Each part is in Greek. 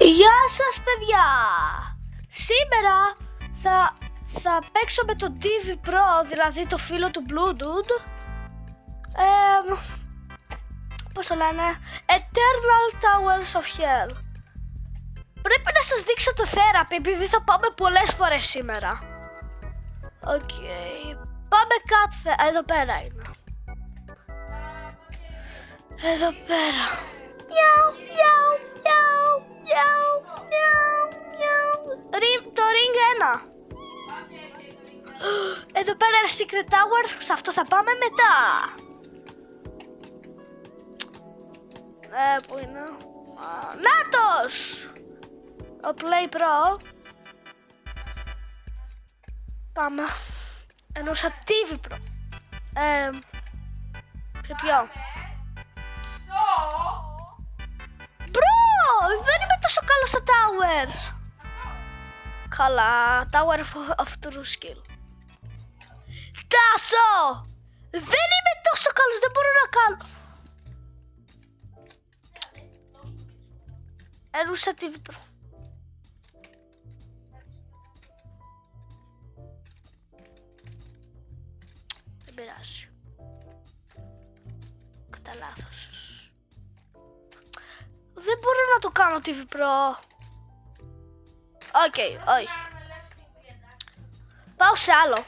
Γεια σας παιδιά! Σήμερα θα παίξω με το TV Pro, δηλαδή το φίλο του Blue Dude. Πώς το λένε? Eternal Towers of Hell. Πρέπει να σας δείξω το therapy επειδή θα πάμε πολλές φορές σήμερα. Οκ. Πάμε κάθε... Εδώ πέρα είναι. Εδώ πέρα. Μιαου, μιαου, μιαου, μιαου, μιαου, μιαου. Το ring 1. Εδώ πέρα είναι Secret Tower, σε αυτό θα πάμε μετά. Πού είναι? Νάτος! Ο Play Pro. Πάμε. Εννοούσα TV Pro. Σε ποιο? Bro, δεν είμαι τόσο καλό στα towers. Καλά, Tower of True Skill. Τάσο! Δεν είμαι τόσο καλός, δεν μπορώ να κάνω. Εννοούσα TV Pro. Δεν πειράζει. Κατά λάθος. Δεν μπορώ να το κάνω TV Pro. Οκ, όχι. Πάω σε άλλο.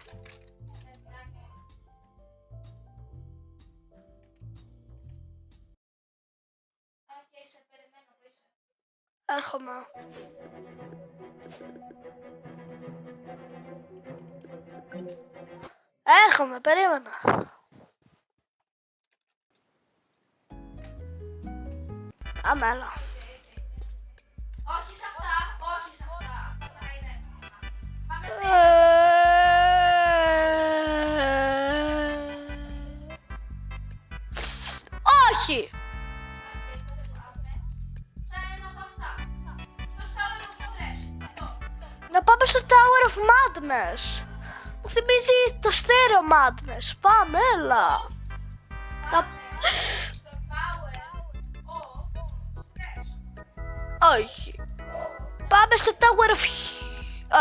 Έρχομαι. Έρχομαι, περίμενα. Αμέλα. Όχι σε αυτά, όχι σε αυτά. Αυτά είναι. Πάμε στη... Όχι! Σε ένα από αυτά. Στο Tower of Stress. Αυτό. Να πάμε στο Tower of Madness. Μου θυμίζει το Stereo Madness. Πάμε, έλα. Τα... Στο Tower of Stress. Όχι. Πάμε στο Tower of...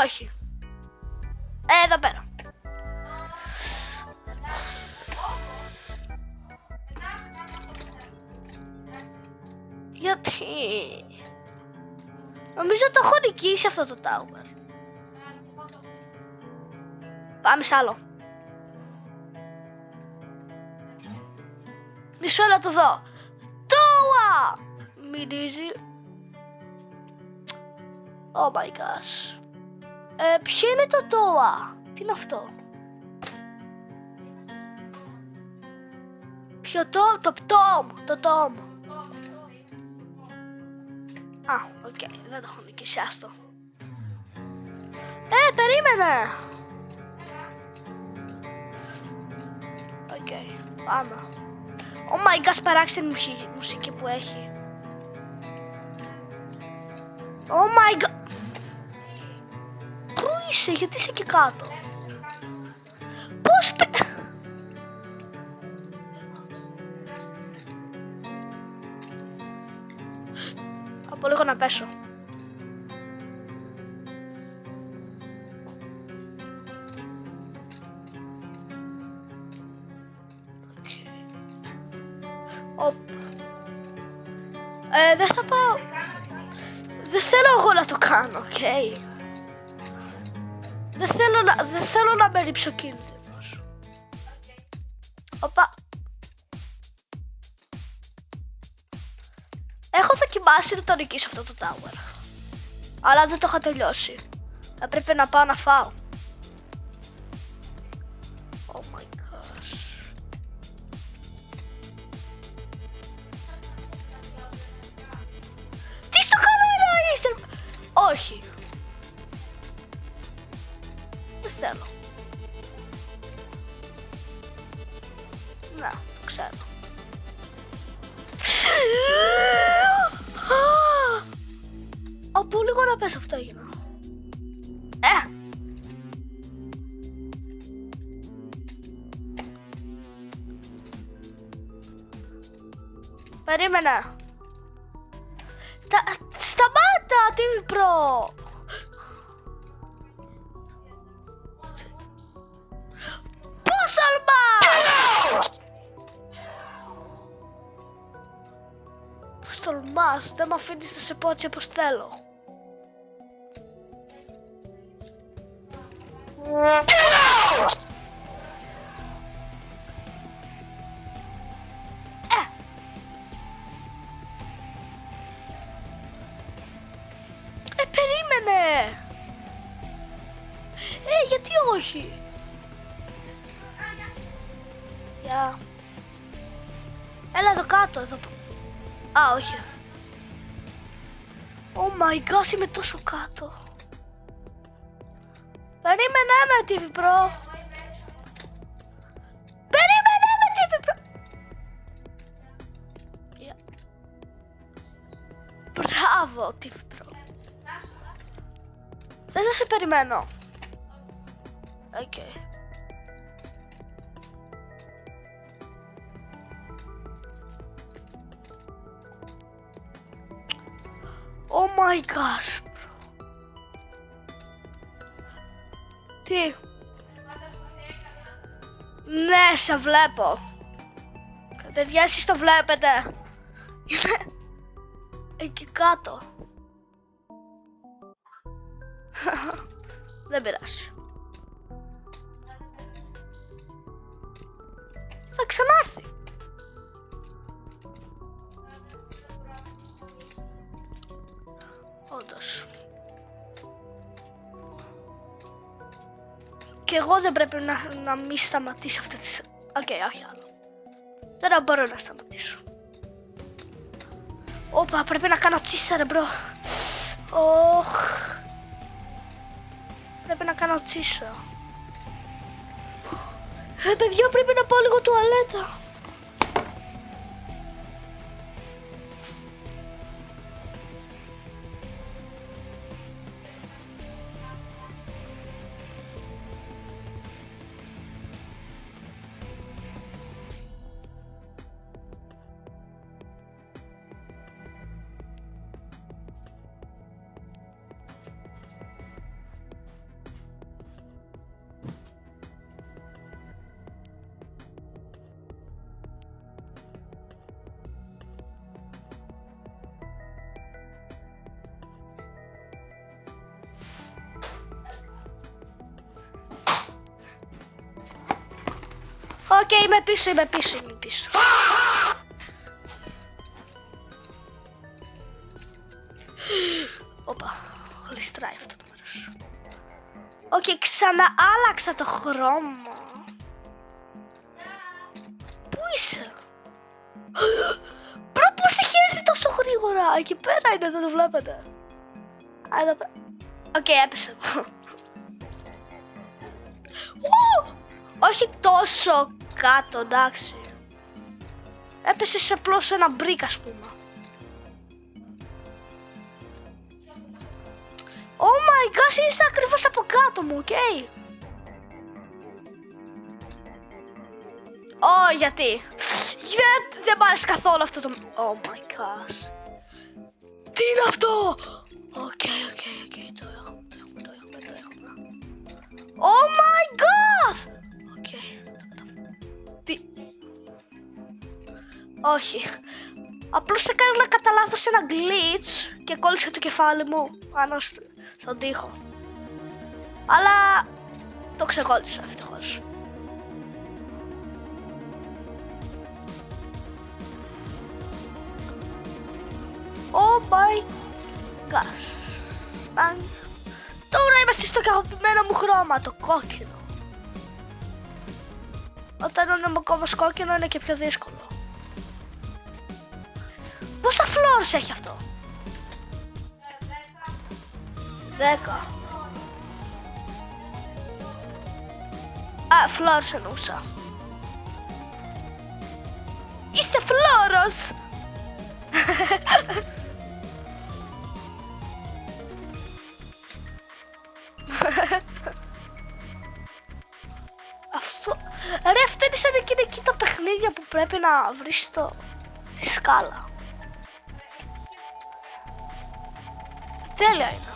Όχι. Εδώ πέρα. Γιατί... Νομίζω το έχω νικήσει αυτό το Tower. Πάμε σ' άλλο. Μισό να το δω. Τόα! Μυρίζει. Oh my gosh. Ποιο είναι το Τόα? Τι είναι αυτό? Ποιο το Tom. Α, οκ, δεν το έχω νικήσει, άστο. Περίμενε. Οκ, πάμε. Oh my gosh, παράξενη μουσική που έχει. Oh my god. Πού είσαι, γιατί είσαι εκεί κάτω? Πώς Από λίγο να πέσω. Δεν θα πάω. Δεν θέλω εγώ να το κάνω, οκ. Δεν θέλω να με ρίψω κίνδυνος. Οπα. Έχω δοκιμάσει να το νικήσω αυτό το tower. Αλλά δεν το είχα τελειώσει. Θα πρέπει να πάω να φάω. Oh my gosh. Τι στο κάνω είστε? Όχι. Δεν θέλω. Να, το ξέρω. Από λίγο να πες αυτό έγινα. Περίμενα. Σταμάτα! bro. Πώς τολμάς! Πώς τολμάς, δεν μ' αφήνεις να σε πω έτσι όπως θέλω. Περίμενε! Γιατί όχι? Γεια. Έλα εδώ κάτω, εδώ. Α, όχι. Oh my god, είμαι τόσο κάτω. Περίμενε με, TV Pro. Περίμενε με, TV Pro. Yeah. Μπράβο, TV Pro. Θες να σε περιμένω. Οκ. Oh my gosh, bro. Τι? Ναι, σε βλέπω. Παιδιά, εσείς το βλέπετε. Είναι εκεί κάτω. Δεν πειράζει. Θα ξανάρθει. Όντως. Και εγώ δεν πρέπει να μη σταματήσω αυτή τη... Οκ, όχι άλλο. Τώρα μπορώ να σταματήσω. Όπα, πρέπει να κάνω τσίσα ρε μπρο. Οχ. Πρέπει να κάνω τσίσα. Παιδιά, πρέπει να πάω λίγο τουαλέτα. Οκ, είμαι πίσω. Όπα, γλιστράει αυτό το μέρος. Οκ, ξαναάλλαξα το χρώμα. Πού είσαι? Μπρο, πώς έχει έρθει τόσο γρήγορα? Εκεί πέρα είναι, δεν το βλέπετε. Οκ, έπεσε. Όχι τόσο κάτω, εντάξει. Έπεσε σε απλώς ένα μπρικ, ας πούμε. Oh my gosh, είσαι ακριβώς από κάτω μου, οκ. Γιατί? Δεν μ' άρεσε καθόλου αυτό το... Oh my gosh. Τι είναι αυτό? Οκ, το έχουμε. Oh my gosh. Τι? Όχι. Απλώς έκανα κατά λάθος ένα glitch και κόλλησε το κεφάλι μου πάνω στον τοίχο. Αλλά το ξεκόλλησα ευτυχώς. Oh my gosh. Τώρα είμαστε στο αγαπημένο μου χρώμα, το κόκκινο. Όταν είναι ακόμα κόκκινο είναι και πιο δύσκολο. Πόσα floors έχει αυτό? 10. Α, floors εννοούσα. Είσαι φλόρος! Αυτό... Ρε, αυτό είναι σαν εκεί τα παιχνίδια που πρέπει να βρεις τη σκάλα. Τέλεια είναι.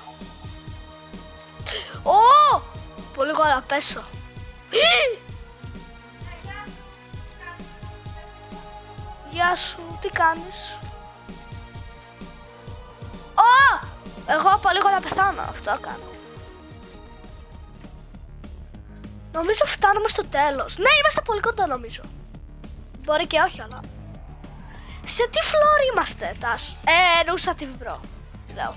Πολύ γόρα, πέσω. Γεια σου, τι κάνεις? Εγώ πολύ γόρα πεθάνω, αυτό κάνω. Νομίζω φτάνουμε στο τέλος. Ναι, είμαστε πολύ κοντά νομίζω. Μπορεί και όχι, αλλά... Σε τι φλόρ είμαστε, Τάσο? Εννοούσα τη Βιμπρό. Λέω.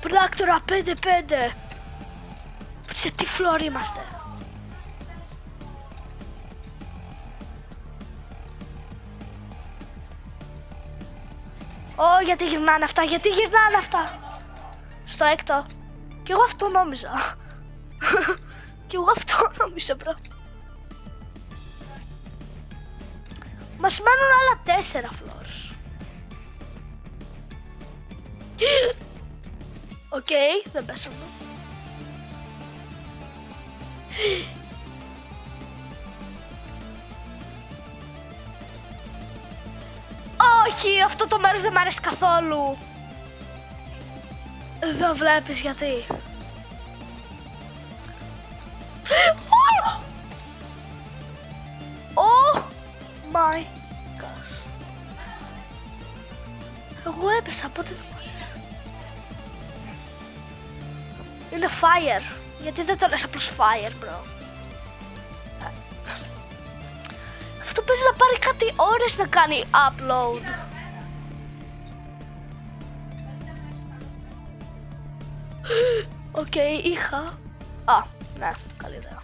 Πράκτορα 5-5. Σε τι φλόρ είμαστε? Γιατί γυρνάνε αυτά, γιατί γυρνάνε αυτά? Στο έκτο. Κι εγώ αυτό νόμιζα. Κι εγώ αυτό νόμιζα, μπρο. Μας μένουν άλλα 4 floors. Οκ, δεν πέσαμε. Όχι, αυτό το μέρος δεν μ' αρέσει καθόλου. Δεν βλέπεις γιατί. Oh my gosh. Εγώ έπεσα, πότε δεν... Είναι fire. Γιατί δεν το λες απλώς fire, bro? Αυτό παίζει να πάρει κάτι ώρες να κάνει upload. Οκ, είχα... ναι, καλή ιδέα.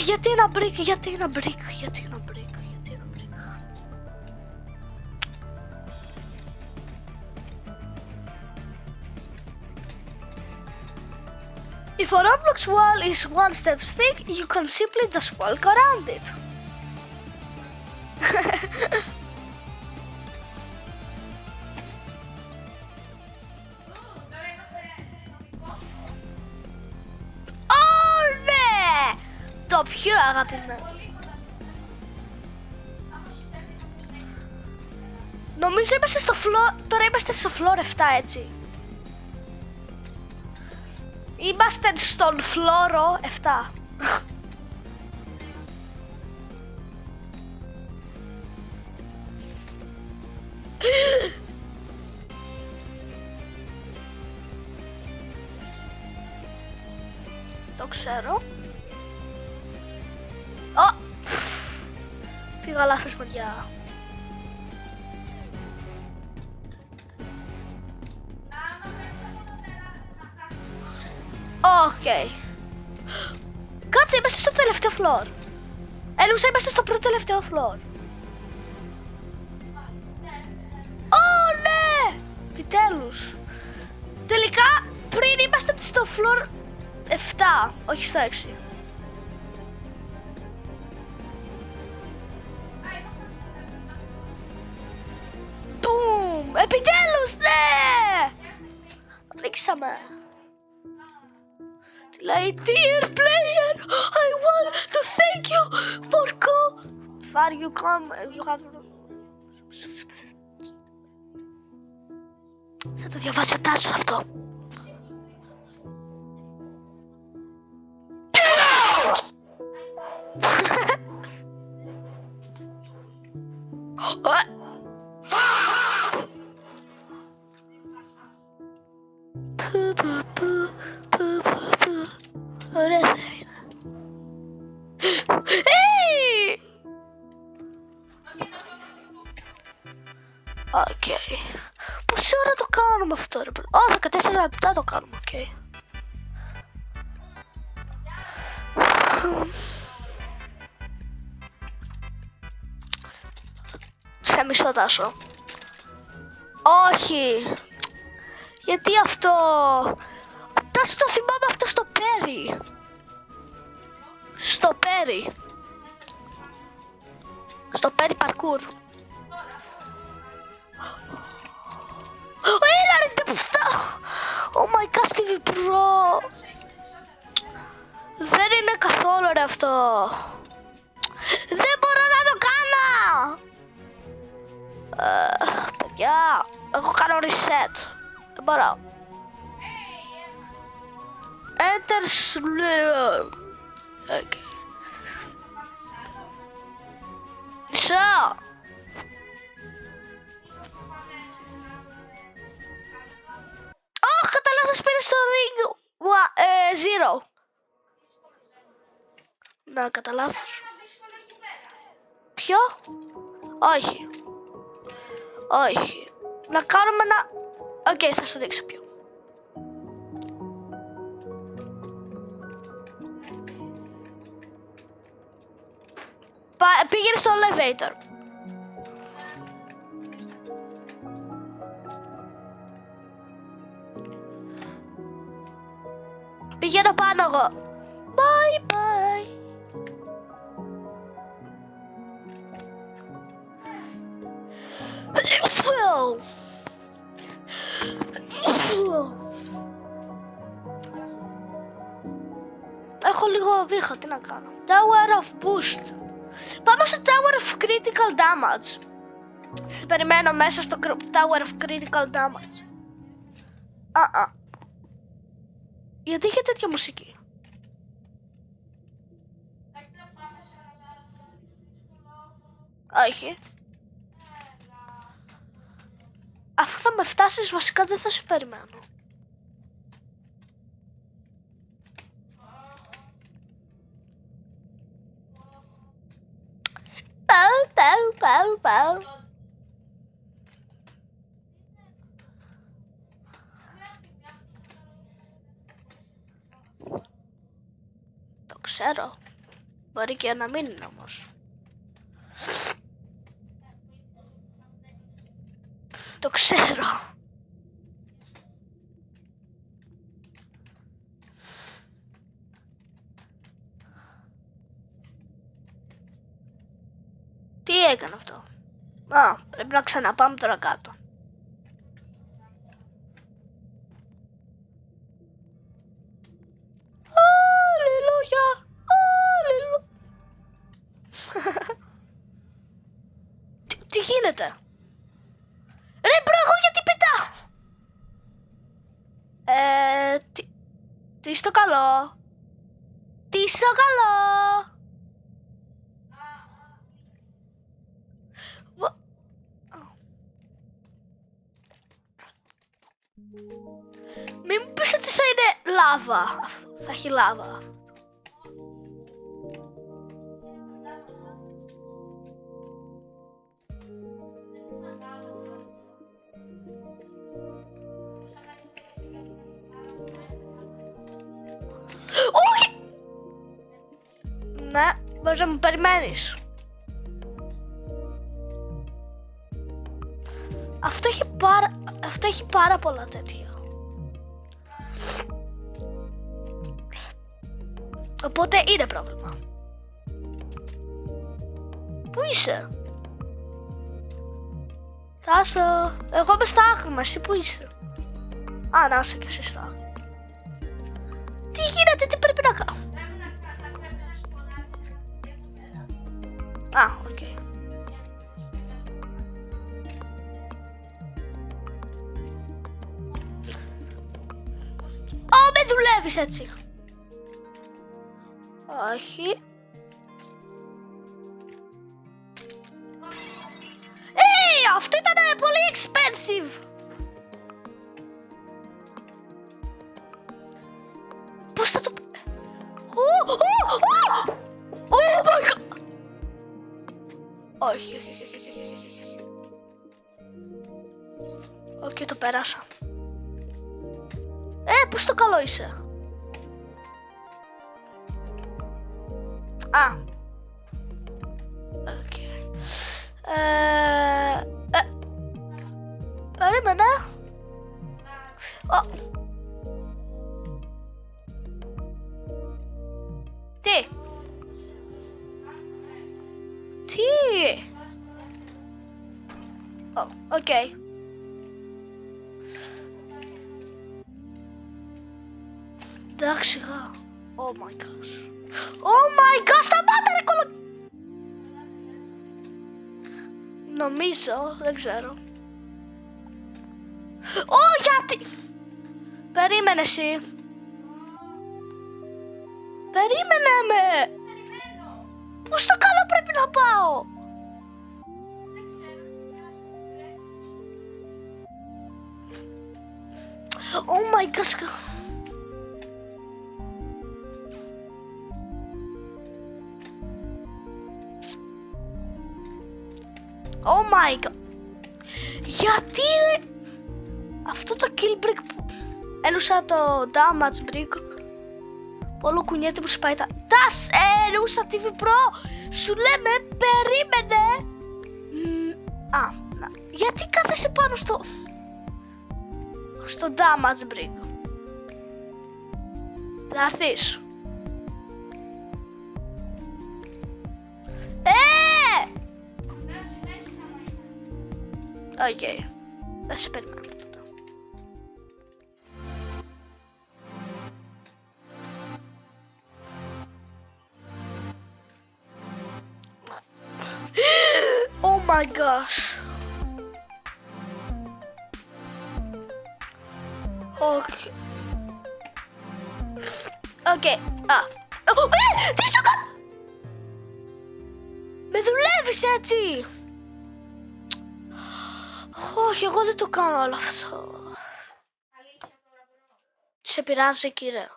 Γιατί ένα brick, γιατί ένα brick, γιατί ένα brick, γιατί ένα brick. If a Roblox wall is one step thick, you can simply just walk around it. Το πιο αγαπημένο. Νομίζω είμαστε στο floor, τώρα είμαστε στο floor 7, έτσι. Είμαστε στον φλόρο 7. Το ξέρω. Πήγα λάθος μεριά. Οκ. Κάτσε, είμαστε στο τελευταίο floor. Εννοούσα είμαστε στο πρώτο τελευταίο floor. Ναι! Επιτέλους. Τελικά πριν είμαστε στο floor 7, όχι στο 6. Επιτέλους, ναι! Ανοίξαμε. Τι λέει, dear player, I want to thank you for far you come, you have... Θα το διαβάσει ο Τάσος αυτό. Ωραία θα είναι. Οκ. Πόση ώρα το κάνουμε αυτό, ρε? 14 λεπτά το κάνουμε, οκ. Σε μισό, Τάσο. Όχι. Γιατί αυτό? Τάσο, το θυμάμαι αυτό στο Πέρι. Στο Πέρι. Στο Πέρι parkour. Έλα ρε Oh my god, Stevie Pro. Δεν είναι καθόλου ρε αυτό. Δεν μπορώ να το κάνω. Παιδιά, εγώ κάνω reset. Δεν μπορώ. Enter slow. Okay. So. Κατά λάθος πήρε στο ring 0. Να, κατά λάθος. Ποιο? Όχι. Όχι. Να κάνουμε ένα... Οκ, θα σου δείξω ποιο. Πήγαινε στο elevator. Πηγαίνω πάνω εγώ. Bye bye. Έχω λίγο βήχα, τι να κάνω. Tower of Boost. Πάμε στο Tower of Critical Damage. Σε περιμένω μέσα στο Tower of Critical Damage. Γιατί είχε τέτοια μουσική? Όχι. Αφού θα με φτάσεις βασικά δεν θα σε περιμένω. Πάω. Το ξέρω. Μπορεί και να μην είναι όμως. Το ξέρω. Τι έκανε αυτό? Πρέπει να ξαναπάμε τώρα κάτω. Αλληλούια. Τι γίνεται? Ρε μπρο, εγώ γιατί πετάω? Τι στο καλό? Τι στο καλό? Μην μου πεις ότι θα είναι λάβα. Θα έχει λάβα. Όχι! Ναι, μπορείς να μου περιμένεις. Αυτό έχει πάρα πολλά τέτοια. Οπότε είναι πρόβλημα. Πού είσαι? Τάσο, εγώ είμαι στα άχριμα, εσύ πού είσαι? Να είσαι κι εσύ στα άχριμα. Τι γίνεται, τι πρέπει να κάνω? Οκ. Με δουλεύεις έτσι. Όχι. Αυτό ήταν πολύ expensive. Πώς θα το... Oh my god. Όχι. Οκ, το πέρασα. Πώς το καλό είσαι? Οκ. Περίμενε. Τι? Οκ. Εντάξει, σιγά. Oh my gosh. Oh my gosh, σταμάτα ρε κολο... Νομίζω, δεν ξέρω. Γιατί... Περίμενε εσύ. Περίμενε με. Περιμένω. Πού στο καλό πρέπει να πάω. Δεν ξέρω. Oh my gosh. Oh my god. Γιατί ρε. Αυτό το kill brick που έλουσα το damage brick. Όλο κουνιέται που σπάει τα... Τας έλουσα TV Pro. Σου λέμε περίμενε. Γιατί κάθεσαι πάνω στο damage brick. Θα έρθεις. Δεν συνέχισα να είναι. Οκ. Θα σε περιμένω τότε. Oh my gosh. Okay. Okay. Τι στο κάνω! Με δουλεύεις έτσι! Όχι, εγώ δεν το κάνω όλο αυτό. Αλήθεια τώρα μπορώ. Σε πειράζει, κύριε.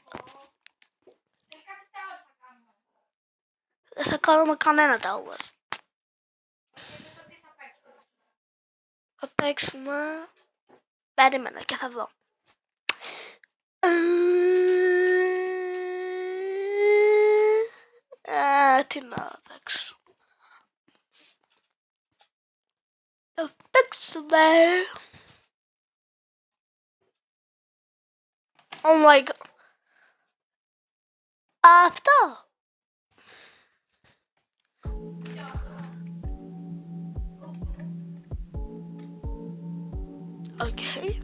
Κάτι τάω θα κάνουμε. Δεν θα κάνουμε κανένα tower. Γιατί το τι θα παίξουμε. Θα παίξουμε... Περίμενε και θα δω. Τι να παίξω. Θα παίξουμε... Oh my god. Αυτό. Okay.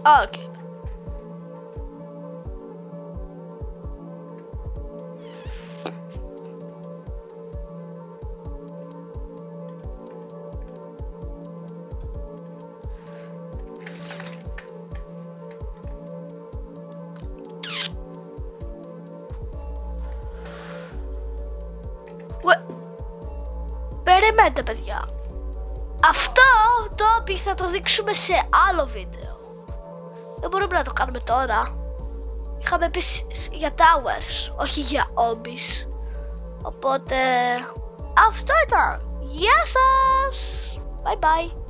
Okay. Περιμένετε, παιδιά. Αυτό το όπι θα το δείξουμε σε άλλο βίντεο. Δεν μπορούμε να το κάνουμε τώρα. Είχαμε πει για towers, όχι για obbies. Οπότε αυτό ήταν. Γεια σας. Bye bye.